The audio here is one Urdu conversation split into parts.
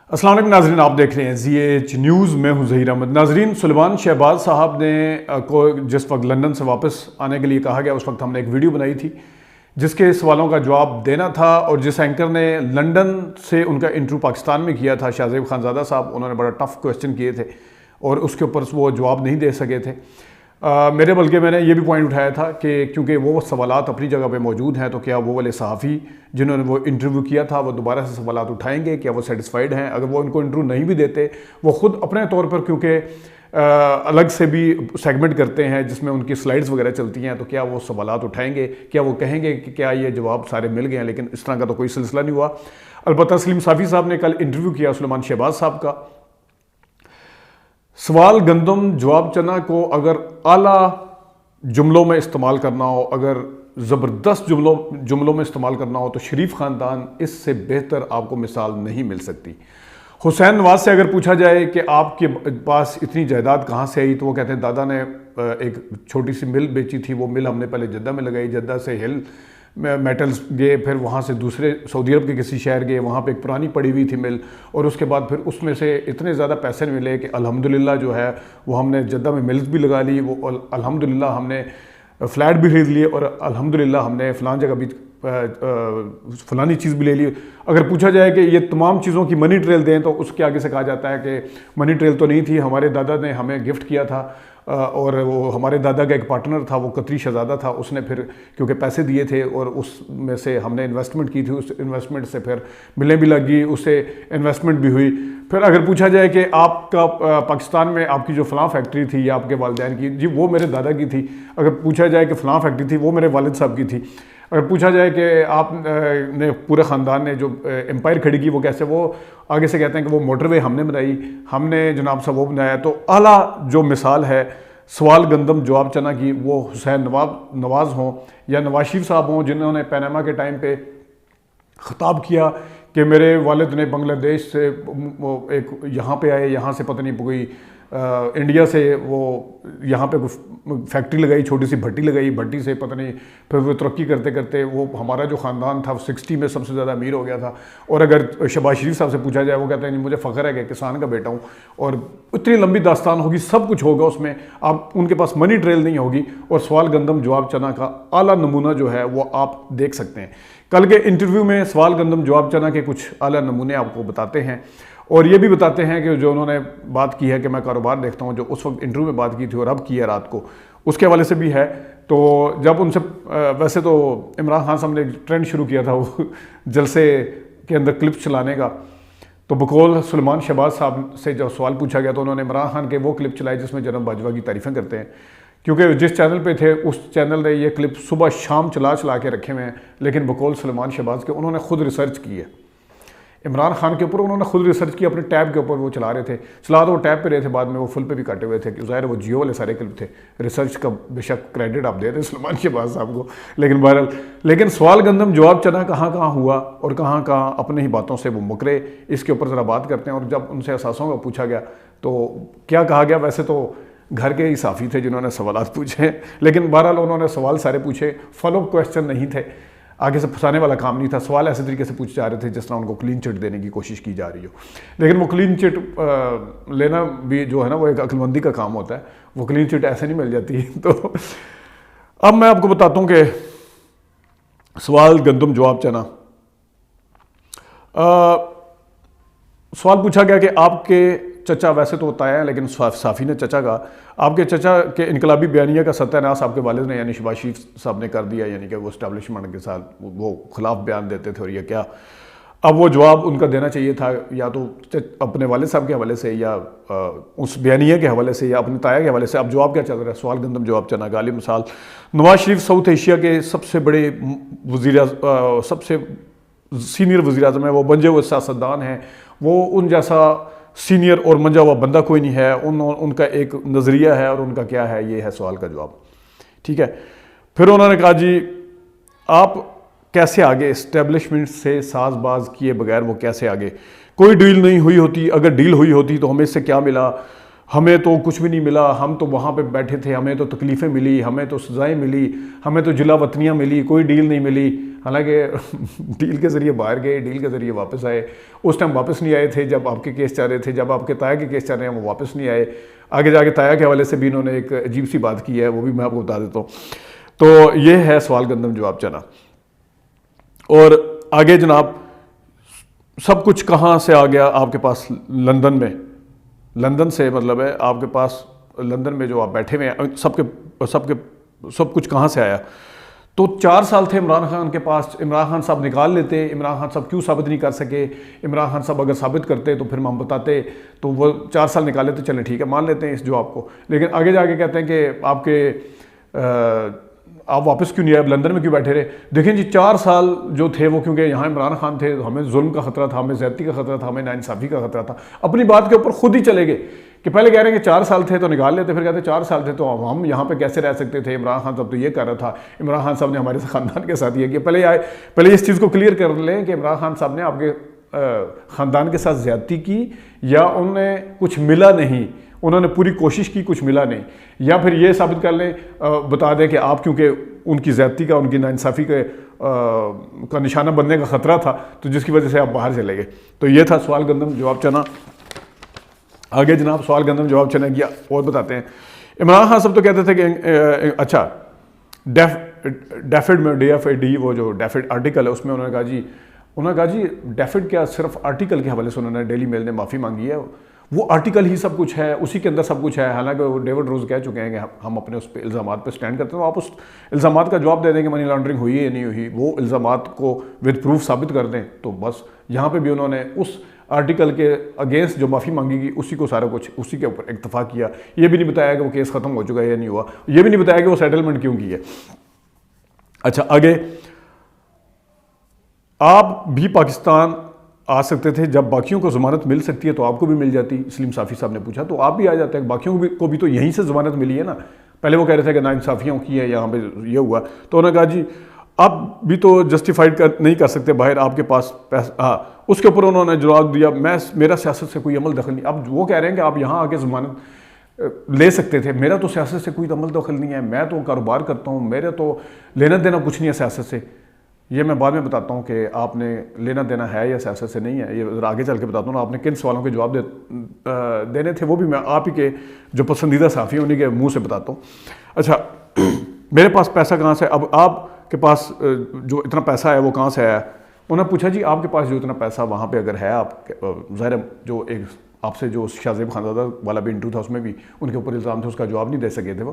السلام علیکم ناظرین، آپ دیکھ رہے ہیں ZH نیوز، میں ہوں ظہیر احمد۔ ناظرین، سلیمان شہباز صاحب نے کو جس وقت لندن سے واپس آنے کے لیے کہا گیا، اس وقت ہم نے ایک ویڈیو بنائی تھی جس کے سوالوں کا جواب دینا تھا، اور جس اینکر نے لندن سے ان کا انٹرویو پاکستان میں کیا تھا، شاہ زیب خانزادہ صاحب، انہوں نے بڑا ٹف کویسچن کیے تھے اور اس کے اوپر وہ جواب نہیں دے سکے تھے بلکہ میں نے یہ بھی پوائنٹ اٹھایا تھا کہ کیونکہ وہ سوالات اپنی جگہ پہ موجود ہیں، تو کیا وہ والے صحافی جنہوں نے وہ انٹرویو کیا تھا وہ دوبارہ سے سوالات اٹھائیں گے؟ کیا وہ سیٹسفائیڈ ہیں؟ اگر وہ ان کو انٹرویو نہیں بھی دیتے، وہ خود اپنے طور پر کیونکہ الگ سے بھی سیگمنٹ کرتے ہیں جس میں ان کی سلائیڈز وغیرہ چلتی ہیں، تو کیا وہ سوالات اٹھائیں گے؟ کیا وہ کہیں گے کہ کیا یہ جواب سارے مل گئے ہیں؟ لیکن اس طرح کا تو کوئی سلسلہ نہیں ہوا۔ البتہ سلیم صافی صاحب نے کل انٹرویو کیا سلیمان شہباز صاحب کا۔ سوال گندم جواب چنا کو اگر اعلیٰ جملوں میں استعمال کرنا ہو، اگر زبردست جملوں میں استعمال کرنا ہو، تو شریف خاندان اس سے بہتر آپ کو مثال نہیں مل سکتی۔ حسین نواز سے اگر پوچھا جائے کہ آپ کے پاس اتنی جائیداد کہاں سے آئی، تو وہ کہتے ہیں دادا نے ایک چھوٹی سی مل بیچی تھی، وہ مل ہم نے پہلے جدہ میں لگائی، جدہ سے ہل میٹلز گئے، پھر وہاں سے دوسرے سعودی عرب کے کسی شہر گئے، وہاں پہ ایک پرانی پڑی ہوئی تھی مل، اور اس کے بعد پھر اس میں سے اتنے زیادہ پیسے ملے کہ الحمدللہ جو ہے وہ ہم نے جدہ میں ملز بھی لگا لی، وہ الحمدللہ ہم نے فلیٹ بھی خرید لیے، اور الحمدللہ ہم نے فلان جگہ بھی فلانی چیز بھی لے لی۔ اگر پوچھا جائے کہ یہ تمام چیزوں کی منی ٹریل دیں، تو اس کے آگے سے کہا جاتا ہے کہ منی ٹریل تو نہیں تھی، ہمارے دادا نے ہمیں گفٹ کیا تھا، اور وہ ہمارے دادا کا ایک پارٹنر تھا، وہ قطری شہزادہ تھا، اس نے پھر کیونکہ پیسے دیے تھے اور اس میں سے ہم نے انویسٹمنٹ کی تھی، اس انویسٹمنٹ سے پھر ملیں بھی لگ گئی، اس سے انویسٹمنٹ بھی ہوئی۔ پھر اگر پوچھا جائے کہ آپ کا پاکستان میں آپ کی جو فلاں فیکٹری تھی یا آپ کے والدین کی، جی وہ میرے دادا کی تھی۔ اگر پوچھا جائے کہ فلاں فیکٹری تھی، وہ میرے والد صاحب کی تھی۔ اگر پوچھا جائے کہ آپ نے پورے خاندان نے جو امپائر کھڑی کی وہ کیسے، وہ آگے سے کہتے ہیں کہ وہ موٹر وے ہم نے بنائی، ہم نے جناب صاحب وہ بنایا۔ تو اعلیٰ جو مثال ہے سوال گندم جواب چنا کی، وہ حسین نواز ہوں یا نواز شریف صاحب ہوں، جنہوں نے پیناما کے ٹائم پہ خطاب کیا کہ میرے والد نے بنگلہ دیش سے ایک یہاں پہ آئے، یہاں سے پتہ نہیں کوئی انڈیا سے وہ یہاں پہ فیکٹری لگائی، چھوٹی سی بھٹی لگائی، بھٹی سے پتہ نہیں پھر وہ ترقی کرتے کرتے وہ ہمارا جو خاندان تھا 60 میں سب سے زیادہ امیر ہو گیا تھا۔ اور اگر شہباز شریف صاحب سے پوچھا جائے، وہ کہتے ہیں مجھے فخر ہے کہ کسان کا بیٹا ہوں، اور اتنی لمبی داستان ہوگی، سب کچھ ہوگا اس میں، آپ ان کے پاس منی ٹریل نہیں ہوگی، اور سوال گندم جواب چنا کا اعلیٰ نمونہ جو ہے وہ آپ دیکھ سکتے ہیں۔ کل کے انٹرویو میں سوال گندم جواب چنا کے کچھ اعلیٰ نمونے آپ کو بتاتے ہیں، اور یہ بھی بتاتے ہیں کہ جو انہوں نے بات کی ہے کہ میں کاروبار دیکھتا ہوں، جو اس وقت انٹرویو میں بات کی تھی اور اب کی ہے رات کو، اس کے حوالے سے بھی ہے۔ تو جب ان سے ویسے تو عمران خان صاحب نے ایک ٹرینڈ شروع کیا تھا وہ جلسے کے اندر کلپ چلانے کا، تو بقول سلیمان شہباز صاحب سے جب سوال پوچھا گیا تو انہوں نے عمران خان کے وہ کلپ چلائے جس میں جناب باجوہ کی تعریفیں کرتے ہیں، کیونکہ جس چینل پہ تھے اس چینل نے یہ کلپ صبح شام چلا کے رکھے ہوئے ہیں، لیکن بقول سلیمان شہباز کے انہوں نے خود ریسرچ کی ہے عمران خان کے اوپر، انہوں نے خود ریسرچ کی، اپنے ٹیب کے اوپر وہ چلا رہے تھے، چلا تو وہ ٹیب پہ رہے تھے، بعد میں وہ فل پہ بھی کاٹے ہوئے تھے، ظاہر وہ جیو والے سارے کلپ تھے۔ ریسرچ کا بے شک کریڈٹ آپ دے دیں سلیمان شہباز صاحب کو، لیکن بہرحال لیکن سوال گندم جواب چنا کہاں کہاں ہوا اور کہاں کہاں اپنے ہی باتوں سے وہ مکرے، اس کے اوپر ذرا بات کرتے ہیں۔ اور جب ان سے اثاثوں کا پوچھا گیا تو کیا کہا گیا، ویسے تو گھر کے ہی صحافی تھے جنہوں نے سوالات پوچھے، لیکن بہرحال انہوں نے سوال سارے پوچھے، فالو اپ کویسچن نہیں تھے، آگے سے پھنسانے والا کام نہیں تھا، سوال ایسے طریقے سے پوچھے جا رہے تھے جس طرح ان کو کلین چٹ دینے کی کوشش کی جا رہی ہو۔ لیکن وہ کلین چٹ لینا بھی جو ہے نا وہ ایک عقل مندی کا کام ہوتا ہے، وہ کلین چٹ ایسے نہیں مل جاتی۔ تو اب میں آپ کو بتاتا ہوں کہ سوال گندم جواب چنا، سوال پوچھا گیا کہ آپ کے چچا، ویسے تو ہوتا ہے لیکن صحافی نے چچا کہا، آپ کے چچا کے انقلابی بیانیہ کا ستیہ ناش آپ کے والد نے یعنی شہباز شریف صاحب نے کر دیا، یعنی کہ وہ اسٹیبلشمنٹ کے ساتھ وہ خلاف بیان دیتے تھے، اور یہ کیا اب وہ جواب ان کا دینا چاہیے تھا یا تو اپنے والد صاحب کے حوالے سے یا اس بیانیہ کے حوالے سے یا اپنے تایا کے حوالے سے۔ اب جواب کیا چل رہا ہے، سوال گندم جواب چنا کا۔ عالی مثال نواز شریف ساؤتھ ایشیا کے سب سے بڑے سب سے سینئر وزیر اعظم ہیں، وہ منجے ہوئے سیاستدان ہیں، وہ ان جیسا سینئر اور منجا ہوا بندہ کوئی نہیں ہے، ان کا ایک نظریہ ہے اور ان کا کیا ہے، یہ ہے سوال کا جواب، ٹھیک ہے۔ پھر انہوں نے کہا جی آپ کیسے آگے، اسٹیبلشمنٹ سے ساز باز کیے بغیر وہ کیسے آگے، کوئی ڈیل نہیں ہوئی ہوتی، اگر ڈیل ہوئی ہوتی تو ہمیں اس سے کیا ملا، ہمیں تو کچھ بھی نہیں ملا، ہم تو وہاں پہ بیٹھے تھے، ہمیں تو تکلیفیں ملی، ہمیں تو سزائیں ملی، ہمیں تو جلا وطنیاں ملی، کوئی ڈیل نہیں ملی. حالانکہ ڈیل کے ذریعے باہر گئے، ڈیل کے ذریعے واپس آئے. اس ٹائم واپس نہیں آئے تھے جب آپ کے کیس چل رہے تھے، جب آپ کے تایا کے کیس چل رہے ہیں وہ واپس نہیں آئے. آگے جا کے تایا کے حوالے سے بھی انہوں نے ایک عجیب سی بات کی ہے، وہ بھی میں آپ کو بتا دیتا ہوں. تو یہ ہے سوال گندم جواب چنا. اور آگے جناب سب کچھ کہاں سے آ گیا آپ کے پاس؟ لندن میں. لندن سے مطلب ہے آپ کے پاس لندن میں جو آپ بیٹھے ہوئے ہیں، سب کچھ کہاں سے آیا؟ تو 4 سال تھے عمران خان کے پاس. عمران خان صاحب نکال لیتے. عمران خان صاحب کیوں ثابت نہیں کر سکے؟ عمران خان صاحب اگر ثابت کرتے تو پھر ہم بتاتے، تو وہ 4 سال نکال لیتے. چلیں ٹھیک ہے، مان لیتے ہیں اس جواب کو. لیکن آگے جا کے کہتے ہیں کہ آپ واپس کیوں نہیں آئے، لندن میں کیوں بیٹھے رہے؟ دیکھیں جی 4 سال جو تھے وہ کیونکہ یہاں عمران خان تھے، ہمیں ظلم کا خطرہ تھا، ہمیں زیادتی کا خطرہ تھا، ہمیں ناانصافی کا خطرہ تھا. اپنی بات کے اوپر خود ہی چلے گئے کہ پہلے کہہ رہے ہیں کہ 4 سال تھے تو نکال لیتے، پھر کہتے ہیں 4 سال تھے تو ہم یہاں پہ کیسے رہ سکتے تھے؟ عمران خان صاحب تو یہ کر رہا تھا، عمران خان صاحب نے ہمارے خاندان کے ساتھ یہ کیا. پہلے اس چیز کو کلیئر کر لیں کہ عمران خان صاحب نے آپ کے خاندان کے ساتھ زیادتی کی، یا انہیں کچھ ملا نہیں، انہوں نے پوری کوشش کی، کچھ ملا نہیں. یا پھر یہ ثابت کر لیں، بتا دیں کہ آپ کیونکہ ان کی زیادتی کا، ان کی ناانصافی کا نشانہ بننے کا خطرہ تھا، تو جس کی وجہ سے آپ باہر چلے گئے. تو یہ تھا سوال گندم جواب چنا. آگے جناب سوال گندم جواب چنا کیا اور بتاتے ہیں. عمران خان صاحب تو کہتے تھے کہ اچھا ڈیفڈ میں DFID وہ جو ڈیفڈ آرٹیکل ہے اس میں انہوں نے کہا جی ڈیفڈ کیا صرف آرٹیکل کے حوالے سے انہوں نے ڈیلی میل نے معافی مانگی ہے، وہ آرٹیکل ہی سب کچھ ہے، اسی کے اندر سب کچھ ہے. حالانکہ وہ ڈیوڈ روز کہہ چکے ہیں کہ ہم اپنے اس پہ الزامات پہ سٹینڈ کرتے ہیں. تو آپ اس الزامات کا جواب دے دیں کہ منی لانڈرنگ ہوئی ہے یا نہیں ہوئی، وہ الزامات کو ود پروف ثابت کر دیں. تو بس یہاں پہ بھی انہوں نے اس آرٹیکل کے اگینسٹ جو معافی مانگی گی اسی کو سارا کچھ اسی کے اوپر اکتفا کیا. یہ بھی نہیں بتایا کہ وہ کیس ختم ہو چکا ہے یا نہیں ہوا، یہ بھی نہیں بتایا کہ وہ سیٹلمنٹ کیوں کی ہے. اچھا آگے آپ بھی پاکستان آ سکتے تھے، جب باقیوں کو ضمانت مل سکتی ہے تو آپ کو بھی مل جاتی. سلیم صافی صاحب نے پوچھا تو آپ بھی آ جاتے ہیں، باقیوں کو بھی تو یہیں سے ضمانت ملی ہے نا. پہلے وہ کہہ رہے تھے کہ ناانصافیوں کی ہے، یہاں پہ یہ ہوا. تو انہوں نے کہا جی آپ بھی تو جسٹیفائڈ نہیں کر سکتے باہر، آپ کے پاس پیسہ. ہاں اس کے اوپر انہوں نے جواب دیا میرا سیاست سے کوئی عمل دخل نہیں. اب وہ کہہ رہے ہیں کہ آپ یہاں آ کے ضمانت لے سکتے تھے، میرا تو سیاست سے کوئی عمل دخل نہیں ہے، میں تو کاروبار کرتا ہوں، میرے تو لینا دینا کچھ نہیں ہے سیاست سے. یہ میں بعد میں بتاتا ہوں کہ آپ نے لینا دینا ہے یا سیاست سے نہیں ہے. یہ ذرا آگے چل کے بتاتا ہوں. آپ نے کن سوالوں کے جواب دینے تھے وہ بھی میں آپ ہی کے جو پسندیدہ صحافی ہیں انہیں کے منہ سے بتاتا ہوں. اچھا میرے پاس پیسہ کہاں سے؟ اب آپ کے پاس جو اتنا پیسہ ہے وہ کہاں سے آیا؟ انہوں نے پوچھا جی آپ کے پاس جو اتنا پیسہ وہاں پہ اگر ہے، آپ ظاہر جو ایک آپ سے جو شاہ زیب خانزادہ والا بھی انٹرویو تھا اس میں بھی ان کے اوپر الزام تھے، اس کا جواب نہیں دے سکے تھے.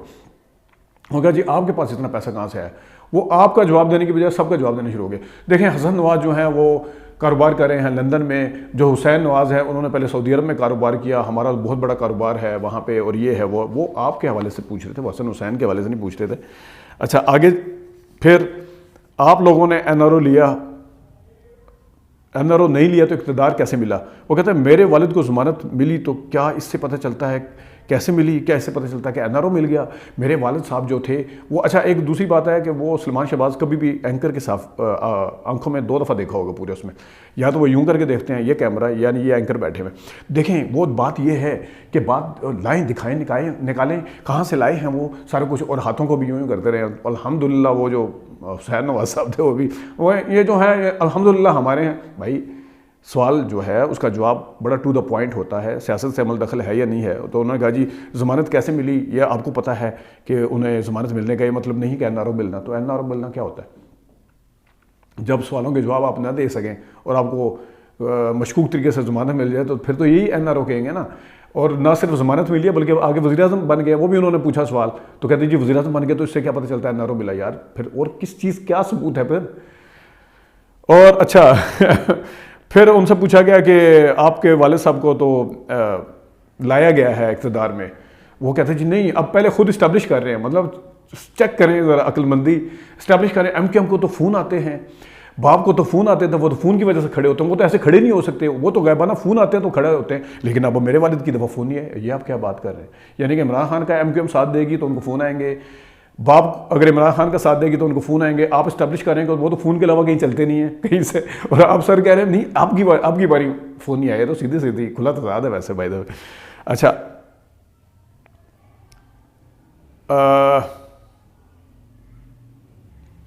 وہ کہا جی آپ کے پاس اتنا پیسہ کہاں سے آیا؟ وہ آپ کا جواب دینے کی بجائے سب کا جواب دینا شروع ہو گیا. دیکھیں حسن نواز جو ہیں وہ کاروبار کر رہے ہیں لندن میں، جو حسین نواز ہے انہوں نے پہلے سعودی عرب میں کاروبار کیا، ہمارا بہت بڑا کاروبار ہے وہاں پہ، اور یہ ہے وہ آپ کے حوالے سے پوچھ رہے تھے، وہ حسن حسین کے حوالے سے نہیں پوچھ رہے تھے. اچھا آگے پھر آپ لوگوں نے NRO لیا، NRO نہیں لیا تو اقتدار کیسے ملا؟ وہ کہتے ہیں میرے والد کو ضمانت ملی تو کیا اس سے پتہ چلتا ہے کیسے ملی، کیسے پتہ چلتا ہے کہ NRO مل گیا؟ میرے والد صاحب جو تھے وہ، اچھا ایک دوسری بات ہے کہ وہ سلمان شہباز کبھی بھی اینکر کے ساتھ آنکھوں میں 2 دفعہ دیکھا ہوگا پورے اس میں، یا تو وہ یوں کر کے دیکھتے ہیں یہ کیمرہ، یعنی یہ اینکر بیٹھے ہوئے. دیکھیں وہ بات یہ ہے کہ بات لائیں دکھائیں نکالیں کہاں سے لائے ہیں وہ سارا کچھ، اور ہاتھوں کو بھی یوں کرتے رہے. الحمدللہ وہ جو حسین نواز صاحب تھے وہ بھی یہ جو ہے الحمدللہ ہمارے ہیں. بھائی سوال جو ہے اس کا جواب بڑا ٹو دا پوائنٹ ہوتا ہے، سیاست سے عمل دخل ہے یا نہیں ہے. تو انہوں نے کہا جی ضمانت کیسے ملی؟ یہ آپ کو پتہ ہے کہ انہیں ضمانت ملنے کا یہ مطلب نہیں کہ NRO ملنا. تو NRO ملنا کیا ہوتا ہے؟ جب سوالوں کے جواب آپ نہ دے سکیں اور آپ کو مشکوک طریقے سے ضمانت مل جائے تو پھر تو یہی NRO کہیں گے نا. اور نہ صرف ضمانت ملی ہے بلکہ آگے وزیر اعظم بن گئے. وہ بھی انہوں نے پوچھا سوال تو کہتے ہیں جی وزیر اعظم بن گئے تو اس سے کیا پتہ چلتا ہے NRO ملا؟ یار پھر اور کس چیز کیا ثبوت ہے پھر؟ اور اچھا پھر ان سے پوچھا گیا کہ آپ کے والد صاحب کو تو لایا گیا ہے اقتدار میں. وہ کہتے ہیں جی نہیں، اب پہلے خود اسٹیبلش کر رہے ہیں، مطلب چیک کریں ذرا عقل مندی، اسٹیبلش کریں. MKM کو تو فون آتے ہیں، باپ کو تو فون آتے تھے، وہ تو فون کی وجہ سے کھڑے ہوتے ہیں، وہ تو ایسے کھڑے نہیں ہو سکتے، وہ تو غائبانہ فون آتے ہیں تو کھڑے ہوتے ہیں. لیکن اب میرے والد کی دفعہ فون نہیں ہے. یہ آپ کیا بات کر رہے ہیں؟ یعنی کہ عمران خان کا MKM ساتھ دے گی تو ان کو فون آئیں گے، باپ اگر عمران خان کا ساتھ دے گی تو ان کو فون آئیں گے. آپ اسٹیبلش کریں گے وہ تو فون کے علاوہ کہیں چلتے نہیں ہیں کہیں سے، اور آپ سر کہہ رہے ہیں نہیں آپ کی باری فون نہیں آیا. تو سیدھی کھلا تضاد ہے ویسے بائی دا وے. اچھا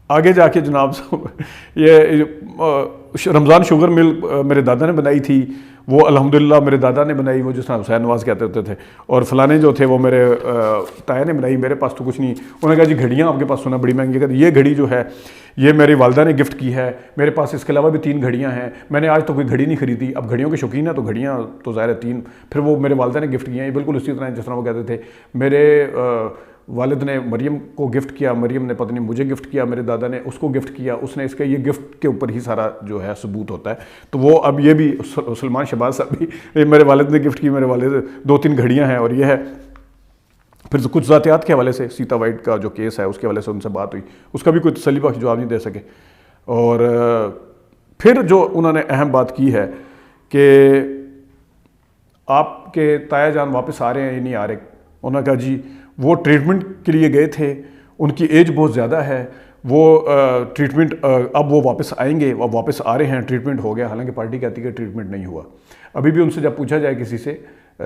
آگے جا کے جناب یہ رمضان شوگر مل میرے دادا نے بنائی تھی، وہ الحمدللہ میرے دادا نے بنائی، وہ جس طرح حسین نواز کہتے ہوتے تھے، اور فلانے جو تھے وہ میرے تایا نے بنائی، میرے پاس تو کچھ نہیں۔ انہوں نے کہا جی گھڑیاں آپ کے پاس سنا بڑی مہنگی ہے، یہ گھڑی جو ہے یہ میری والدہ نے گفٹ کی ہے، میرے پاس اس کے علاوہ بھی 3 گھڑیاں ہیں، میں نے آج تو کوئی گھڑی نہیں خریدی۔ اب گھڑیوں کے شوقین ہیں تو گھڑیاں تو ظاہر ہے 3، پھر وہ میرے والدہ نے گفٹ کی ہیں، یہ بالکل اسی طرح جس طرح وہ کہتے تھے میرے والد نے مریم کو گفٹ کیا، مریم نے پتہ نہیں مجھے گفٹ کیا، میرے دادا نے اس کو گفٹ کیا، اس نے اس کے، یہ گفٹ کے اوپر ہی سارا جو ہے ثبوت ہوتا ہے۔ تو وہ اب یہ بھی سلمان شہباز صاحب بھی میرے والد نے گفٹ کی، میرے والد 2-3 گھڑیاں ہیں، اور یہ ہے۔ پھر کچھ ذاتیات کے حوالے سے سیتا وائٹ کا جو کیس ہے اس کے حوالے سے ان سے بات ہوئی، اس کا بھی کوئی تسلی بخش جواب نہیں دے سکے۔ اور پھر جو انہوں نے اہم بات کی ہے کہ آپ کے تایا جان واپس آ رہے ہیں یا نہیں آ رہے، انہوں نے کہا جی وہ ٹریٹمنٹ کے لیے گئے تھے، ان کی ایج بہت زیادہ ہے، وہ ٹریٹمنٹ اب وہ واپس آئیں گے، اب واپس آ رہے ہیں، ٹریٹمنٹ ہو گیا، حالانکہ پارٹی کہتی ہے کہ ٹریٹمنٹ نہیں ہوا۔ ابھی بھی ان سے جب پوچھا جائے کسی سے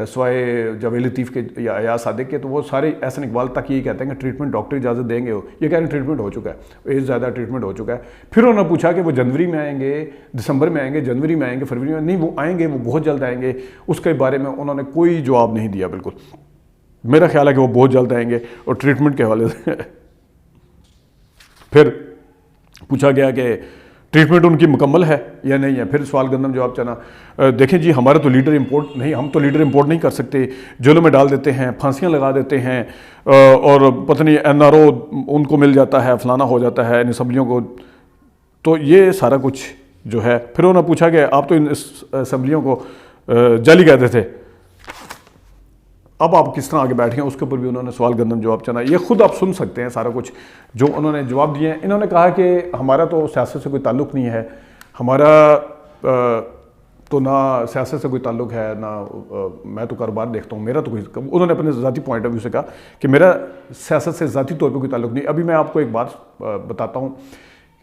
سوائے جاوید لطیف کے یا ایاز صادق کے، تو وہ سارے احسن اقبال تک یہ کہتے ہیں کہ ٹریٹمنٹ ڈاکٹر اجازت دیں گے، یہ کہہ رہے ہیں ٹریٹمنٹ ہو چکا ہے، ایج زیادہ ٹریٹمنٹ ہو چکا ہے۔ پھر انہوں نے پوچھا کہ وہ جنوری میں آئیں گے، دسمبر میں آئیں گے، جنوری میں آئیں گے، فروری میں؟ نہیں، وہ آئیں گے، وہ بہت جلد آئیں گے۔ اس کے بارے میں انہوں نے کوئی جواب نہیں دیا بالکل۔ میرا خیال ہے کہ وہ بہت جلد آئیں گے۔ اور ٹریٹمنٹ کے حوالے سے پھر پوچھا گیا کہ ٹریٹمنٹ ان کی مکمل ہے یا نہیں ہے، پھر سوال گندم جواب چنا۔ دیکھیں جی ہمارا تو لیڈر امپورٹ نہیں، ہم تو لیڈر امپورٹ نہیں کر سکتے، جیلوں میں ڈال دیتے ہیں، پھانسیاں لگا دیتے ہیں، اور پتہ نہیں NRO ان کو مل جاتا ہے، فلانا ہو جاتا ہے ان اسمبلیوں کو، تو یہ سارا کچھ جو ہے۔ پھر انہوں نے پوچھا کہ آپ تو ان اسمبلیوں کو جعلی کہتے تھے، اب آپ کس طرح آگے بیٹھ گئے، اس کے اوپر بھی انہوں نے سوال گندم جواب چنا۔ یہ خود آپ سن سکتے ہیں سارا کچھ جو انہوں نے جواب دیے ہیں۔ انہوں نے کہا کہ ہمارا تو سیاست سے کوئی تعلق نہیں ہے، ہمارا تو نہ سیاست سے کوئی تعلق ہے، نہ میں تو کاروبار دیکھتا ہوں، میرا تو کوئی، انہوں نے اپنے ذاتی پوائنٹ آف ویو سے کہا کہ میرا سیاست سے ذاتی طور پہ کوئی تعلق نہیں۔ ابھی میں آپ کو ایک بات بتاتا ہوں،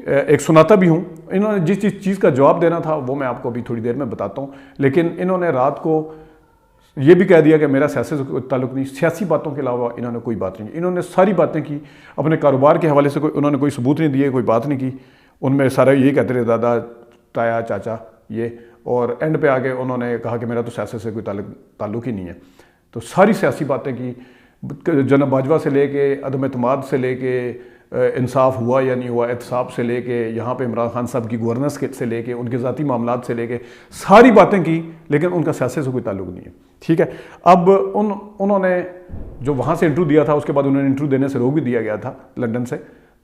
ایک سناتا بھی ہوں۔ انہوں نے جس چیز کا جواب دینا تھا وہ میں آپ کو ابھی تھوڑی دیر میں بتاتا ہوں، لیکن انہوں نے رات کو یہ بھی کہہ دیا کہ میرا سیاست سے کوئی تعلق نہیں، سیاسی باتوں کے علاوہ انہوں نے کوئی بات نہیں کی۔ انہوں نے ساری باتیں کی، اپنے کاروبار کے حوالے سے انہوں نے کوئی ثبوت نہیں دیے، کوئی بات نہیں کی۔ ان میں سارا یہی کہتے رہے دادا، تایا، چاچا، یہ، اور اینڈ پہ آگے انہوں نے کہا کہ میرا تو سیاست سے کوئی تعلق ہی نہیں ہے۔ تو ساری سیاسی باتیں کی، جناب باجوہ سے لے کے عدم اعتماد سے لے کے انصاف ہوا یا نہیں ہوا، احتساب سے لے کے یہاں پہ عمران خان صاحب کی گورننس سے لے کے ان کے ذاتی معاملات سے لے کے ساری باتیں کی، لیکن ان کا سیاست سے کوئی تعلق نہیں ہے۔ ٹھیک ہے، اب انہوں نے جو وہاں سے انٹرویو دیا تھا، اس کے بعد انہوں نے انٹرویو دینے سے روک بھی دیا گیا تھا لنڈن سے،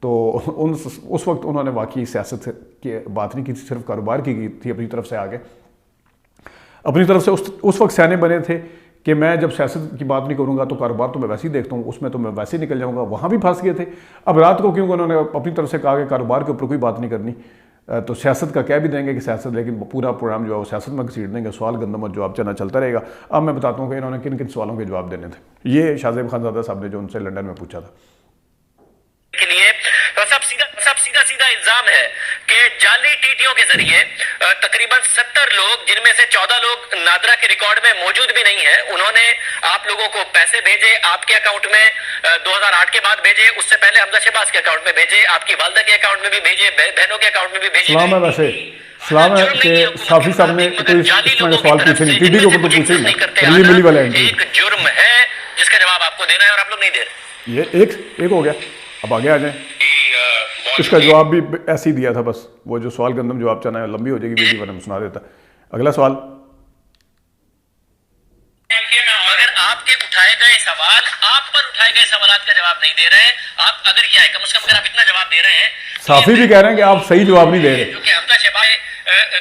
تو اس وقت انہوں نے واقعی سیاست کی بات نہیں کی تھی، صرف کاروبار کی تھی اپنی طرف سے آگے۔ اپنی طرف سے اس وقت سیانے بنے تھے کہ میں جب سیاست کی بات نہیں کروں گا تو کاروبار تو میں ویسے ہی دیکھتا ہوں، اس میں تو میں ویسے ہی نکل جاؤں گا، وہاں بھی پھنس گئے تھے۔ اب رات کو کیونکہ انہوں نے اپنی طرف سے کہا کہ کاروبار کے اوپر کوئی بات نہیں کرنی، تو سیاست کا کہہ بھی دیں گے کہ سیاست، لیکن پورا پروگرام جو ہے وہ سیاست میں گھسیٹ دیں گے، سوال گندم اور جواب چنا چلتا رہے گا۔ اب میں بتاتا ہوں کہ انہوں نے کن کن سوالوں کے جواب دینے تھے۔ یہ شاہ زیب خان زادہ صاحب نے جو ان سے لنڈن میں پوچھا تھا۔ سیدھا الزام ہے کہ جعلی ٹیٹیوں کے ذریعے تقریباً 70 لوگ، جن میں سے 14 لوگ نادرا کے ریکارڈ میں موجود بھی نہیں ہیں، انہوں نے آپ لوگوں کو پیسے بھیجے، آپ کے اکاؤنٹ میں 2008 کے بعد بھیجے، اس سے پہلے حمزہ شہباز کے اکاؤنٹ میں بھیجے، آپ کی والدہ کے اکاؤنٹ میں بھی بھیجے، بہنوں کے اکاؤنٹ میں بھی بھیجے۔ سلام ہے ویسے، سلام ہے کہ صافی صاحب نے کوئی اس طرح کا سوال پوچھے نہیں، ٹی ڈی کے اوپر تو پوچھے ہی نہیں، ریلی ملی والا انٹری ایک جرم ہے جس کا جواب آپ کو دینا ہے اور آپ لوگ نہیں دے رہے۔ یہ ایک ہو گیا، اب آگے آ جائیں۔ اس کا جواب بھی ایسے ہی دیا تھا، بس وہ جو سوال گندم جواب چاہنا ہے لمبی ہو جائے گی ویڈیو، ورنہ میں سنا دیتا۔ اگلا سوال، اگر آپ کے اٹھائے گئے سوال، آپ پر اٹھائے گئے سوالات کا جواب نہیں دے رہے ہیں، آپ اگر کیا ہے کم از کم اگر آپ اتنا جواب دے رہے ہیں، صافی بھی کہہ رہے ہیں کہ آپ صحیح جواب نہیں دے رہے، کیونکہ حمزہ شہباز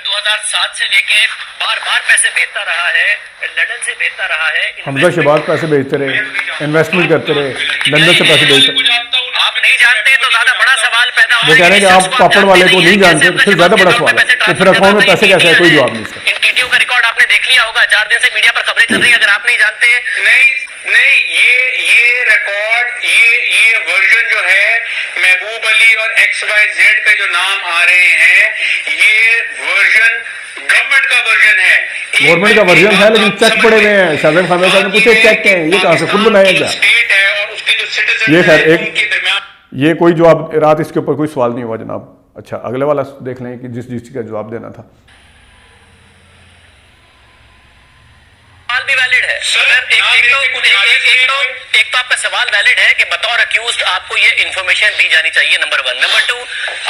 2007 سے لے کے بار پیسے بھیجتا رہا ہے، لندن سے بھیجتا رہا ہے، حمزہ شہباز پیسے بھیجتے رہے، انویسٹمنٹ کرتے رہے، لندن سے پیسے بھیجتے رہے۔ آپ نہیں جانتے تو زیادہ بڑا سوال پیدا ہوگا۔ وہ کہہ رہے ہیں کہ آپ پاپڑ والے کو نہیں جانتے تو پھر زیادہ بڑا سوال ہے کہ پھر اکاؤنٹ میں پیسے کیسے ہیں، کوئی جواب نہیں اس کا۔ ان ٹیٹیوں کا ریکارڈ آپ نے دیکھ لیا ہوگا، 4 دن سے میڈیا پر خبریں چل رہی ہیں، اگر آپ نہیں جانتے۔ نہیں، یہ ریکارڈ، یہ ورژن جو ہے محبوب علی اور XYZ پہ جو نام آ رہے ہیں، یہ ورژن گورنمنٹ کا ورژن ہے، گورنمنٹ کا ورژن ہے، لیکن چیک پڑے ہوئے ہیں۔ شاہ زیب خان صاحب نے پوچھے چیک ہیں، یہ کہاں سے خود بنایا گیا؟ اسٹیٹ ہے اور اس کے جو سٹیزن یہ خیر ایک یہ کوئی جواب رات اس کے اوپر کوئی سوال نہیں ہوا جناب. اچھا اگلے والا دیکھ لیں کہ جس کا جواب دینا تھا. سوال بھی ویلڈ ہے. ایک تو آپ کا سوال ویلڈ ہے کہ بطور اکیوزڈ آپ کو یہ انفارمیشن دی جانی چاہیے, نمبر 1. نمبر 2,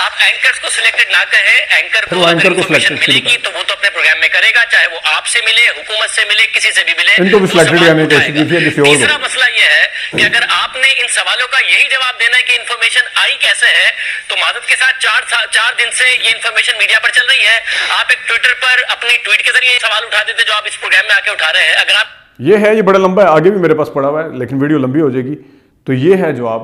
آپ اینکرز کو سلیکٹڈ نہ کہیں. اینکر کو اگر انفارمیشن ملے گی تو وہ تو اپنے پروگرام میں کرے گا, چاہے وہ آپ سے ملے, حکومت سے ملے, کسی سے بھی ملے. ان کو بھی سلیکٹڈ کرنے کی کوشش کیجیے کسی اور کو. تیسرا مسئلہ یہ ہے کہ اگر آپ نے ان سوالوں کا یہی جواب دینا ہے کہ انفارمیشن آئی کیسے ہے, تو معذرت کے ساتھ 4 دن سے یہ انفارمیشن میڈیا پر چل رہی ہے. آپ ایک ٹویٹر پر اپنی ٹویٹ کے ذریعے سوال اٹھا دیتے جو آپ اس پروگرام میں آ کے اٹھا رہے ہیں. اگر آپ یہ ہے, یہ بڑا لمبا ہے, آگے بھی میرے پاس پڑا ہوا ہے لیکن ویڈیو لمبی ہو جائے گی. تو یہ ہے جواب,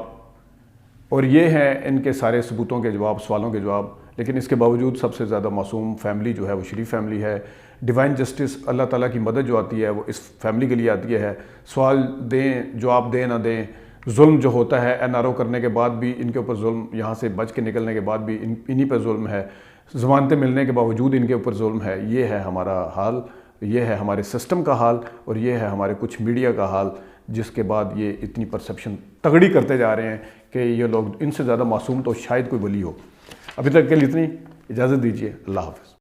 اور یہ ہیں ان کے سارے ثبوتوں کے جواب, سوالوں کے جواب. لیکن اس کے باوجود سب سے زیادہ معصوم فیملی جو ہے وہ شریف فیملی ہے. ڈیوائن جسٹس, اللہ تعالیٰ کی مدد جو آتی ہے وہ اس فیملی کے لیے آتی ہے. سوال دیں, جواب دیں نہ دیں, ظلم جو ہوتا ہے این آر او کرنے کے بعد بھی ان کے اوپر ظلم, یہاں سے بچ کے نکلنے کے بعد بھی انہی پہ ظلم ہے, ضمانتیں ملنے کے باوجود ان کے اوپر ظلم ہے. یہ ہے ہمارا حال, یہ ہے ہمارے سسٹم کا حال, اور یہ ہے ہمارے کچھ میڈیا کا حال, جس کے بعد یہ اتنی پرسیپشن تگڑی کرتے جا رہے ہیں کہ یہ لوگ ان سے زیادہ معصوم تو شاید کوئی ولی ہو. ابھی تک کے لیے اتنی, اجازت دیجیے. اللہ حافظ.